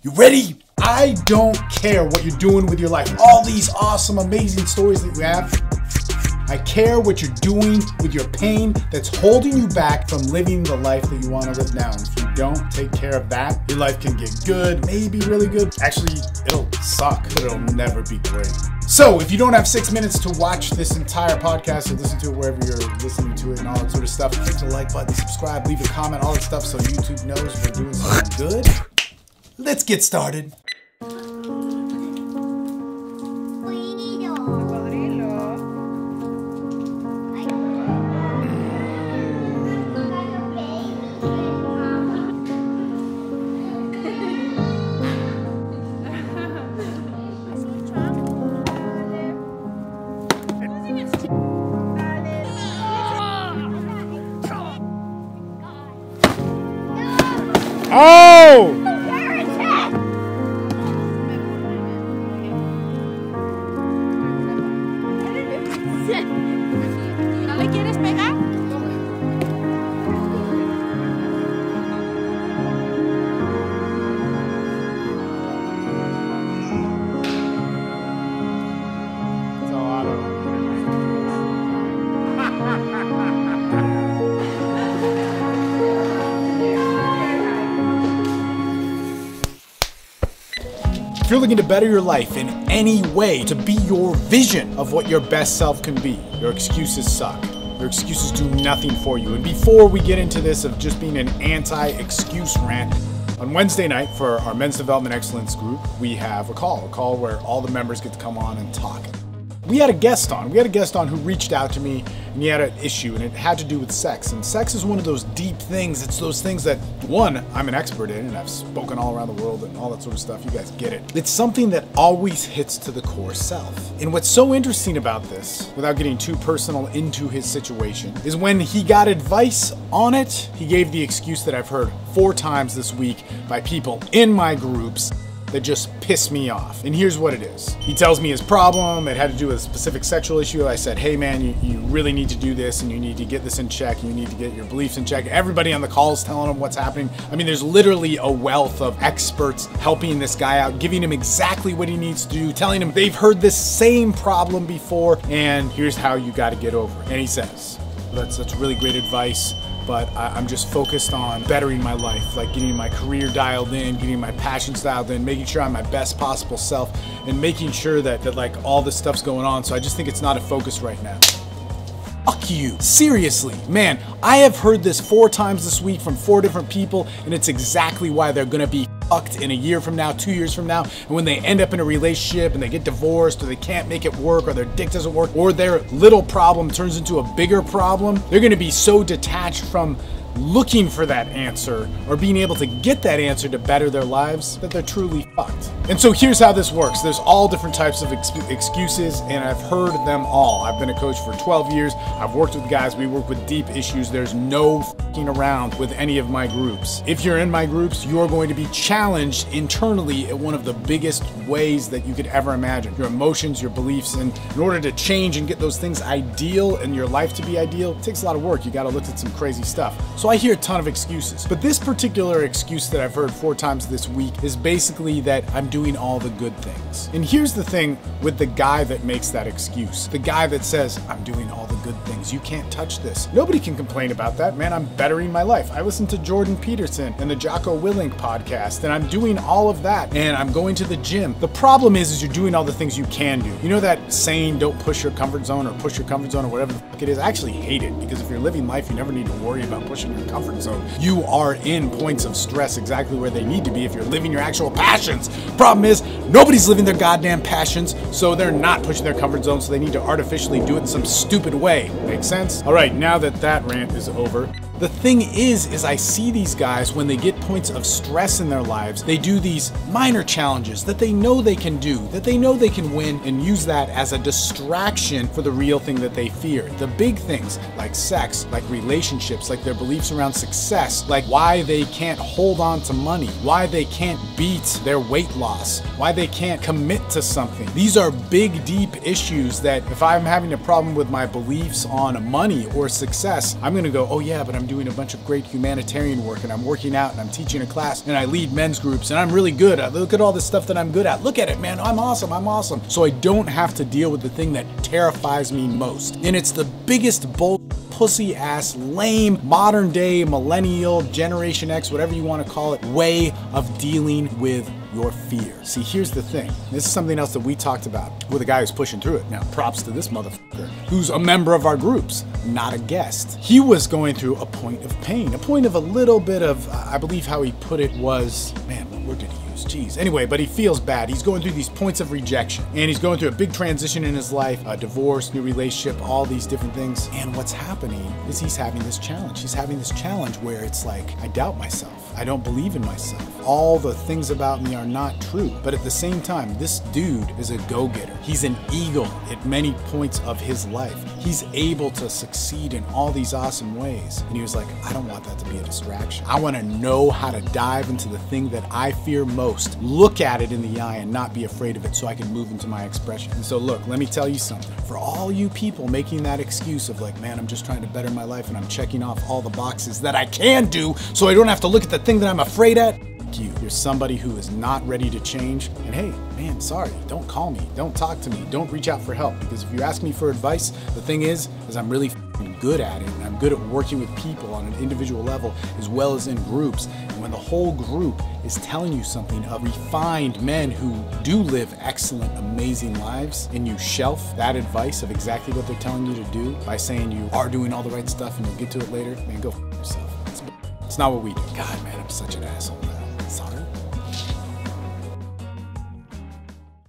You ready? I don't care what you're doing with your life. All these awesome, amazing stories that you have. I care what you're doing with your pain that's holding you back from living the life that you want to live now. And if you don't take care of that, your life can get good, maybe really good. Actually, it'll suck, but it'll never be great. So if you don't have 6 minutes to watch this entire podcast or listen to it wherever you're listening to it and all that sort of stuff, click the like button, subscribe, leave a comment, all that stuff so YouTube knows we're doing something good. Let's get started. Oh! ¿No le quieres pegar? If you're looking to better your life in any way, to be your vision of what your best self can be, your excuses suck. Your excuses do nothing for you. And before we get into this of just being an anti-excuse rant, on Wednesday night for our Men's Development Excellence group, we have a call where all the members get to come on and talk. We had a guest on who reached out to me, and he had an issue, and it had to do with sex. And sex is one of those deep things. It's those things that, one, I'm an expert in, and I've spoken all around the world and all that sort of stuff. You guys get it. It's something that always hits to the core self. And what's so interesting about this, without getting too personal into his situation, is when he got advice on it, he gave the excuse that I've heard 4 times this week by people in my groups that just piss me off. And here's what it is. He tells me his problem. It had to do with a specific sexual issue. I said, hey man, you really need to do this, and you need to get this in check. You need to get your beliefs in check. Everybody on the call is telling him what's happening. I mean, there's literally a wealth of experts helping this guy out, giving him exactly what he needs to do, telling him they've heard this same problem before, and here's how you got to get over it. And he says, that's really great advice, but I'm just focused on bettering my life, like getting my career dialed in, getting my passions dialed in, making sure I'm my best possible self, and making sure that like all this stuff's going on. So I just think it's not a focus right now. Fuck you. Seriously, man, I have heard this 4 times this week from 4 different people, and it's exactly why they're gonna be fucked in a year from now, 2 years from now. And when they end up in a relationship and they get divorced, or they can't make it work, or their dick doesn't work, or their little problem turns into a bigger problem, they're gonna be so detached from looking for that answer or being able to get that answer to better their lives that they're truly fucked. And so here's how this works. There's all different types of excuses, and I've heard them all. I've been a coach for 12 years. I've worked with guys. We work with deep issues. There's no fucking around with any of my groups. If you're in my groups, you're going to be challenged internally in one of the biggest ways that you could ever imagine. Your emotions, your beliefs, and in order to change and get those things ideal and your life to be ideal, it takes a lot of work. You got to look at some crazy stuff. So I hear a ton of excuses, but this particular excuse that I've heard 4 times this week is basically that I'm doing all the good things. And here's the thing with the guy that makes that excuse. The guy that says, I'm doing all the good things. You can't touch this. Nobody can complain about that, man. I'm bettering my life. I listen to Jordan Peterson and the Jocko Willink podcast, and I'm doing all of that, and I'm going to the gym. The problem is you're doing all the things you can do. You know that saying, don't push your comfort zone, or push your comfort zone, or whatever the fuck it is? I actually hate it, because if you're living life, you never need to worry about pushing your comfort zone. You are in points of stress exactly where they need to be if you're living your actual passions. Problem is, nobody's living their goddamn passions, so they're not pushing their comfort zone, so they need to artificially do it in some stupid way. Make sense? All right, now that that rant is over, the thing is I see these guys, when they get points of stress in their lives, they do these minor challenges that they know they can do, that they know they can win, and use that as a distraction for the real thing that they fear. The big things like sex, like relationships, like their beliefs around success, like why they can't hold on to money, why they can't beat their weight loss, why they can't commit to something. These are big, deep issues that if I'm having a problem with my beliefs on money or success, I'm gonna go, oh yeah, but I'm doing a bunch of great humanitarian work, and I'm working out, and I'm teaching a class, and I lead men's groups, and I'm really good. Look at all the stuff that I'm good at. Look at it, man. I'm awesome. So I don't have to deal with the thing that terrifies me most. And it's the biggest pussy ass, lame, modern day, millennial, Generation X, whatever you want to call it, way of dealing with your fear. See, here's the thing. This is something else that we talked about with a guy who's pushing through it. Now, props to this motherfucker who's a member of our groups, not a guest. He was going through a point of pain, a point of a little bit of, I believe how he put it was, man, what word did he use? Jeez. Anyway, but he feels bad. He's going through these points of rejection, and he's going through a big transition in his life, a divorce, new relationship, all these different things. And what's happening is he's having this challenge. He's having this challenge where it's like, I doubt myself. I don't believe in myself. All the things about me are not true. But at the same time, this dude is a go-getter. He's an eagle at many points of his life. He's able to succeed in all these awesome ways. And he was like, I don't want that to be a distraction. I want to know how to dive into the thing that I fear most, look at it in the eye and not be afraid of it so I can move into my expression. And so look, let me tell you something. For all you people making that excuse of like, man, I'm just trying to better my life and I'm checking off all the boxes that I can do so I don't have to look at the thing that I'm afraid at. You're somebody who is not ready to change. And hey, man, sorry, don't call me, don't talk to me, don't reach out for help. Because if you ask me for advice, the thing is I'm really good at it. And I'm good at working with people on an individual level as well as in groups. And when the whole group is telling you something of refined men who do live excellent, amazing lives, and you shelf that advice of exactly what they're telling you to do by saying you are doing all the right stuff and you'll get to it later, man, go f*** yourself. It's not what we do. God, man, I'm such an asshole.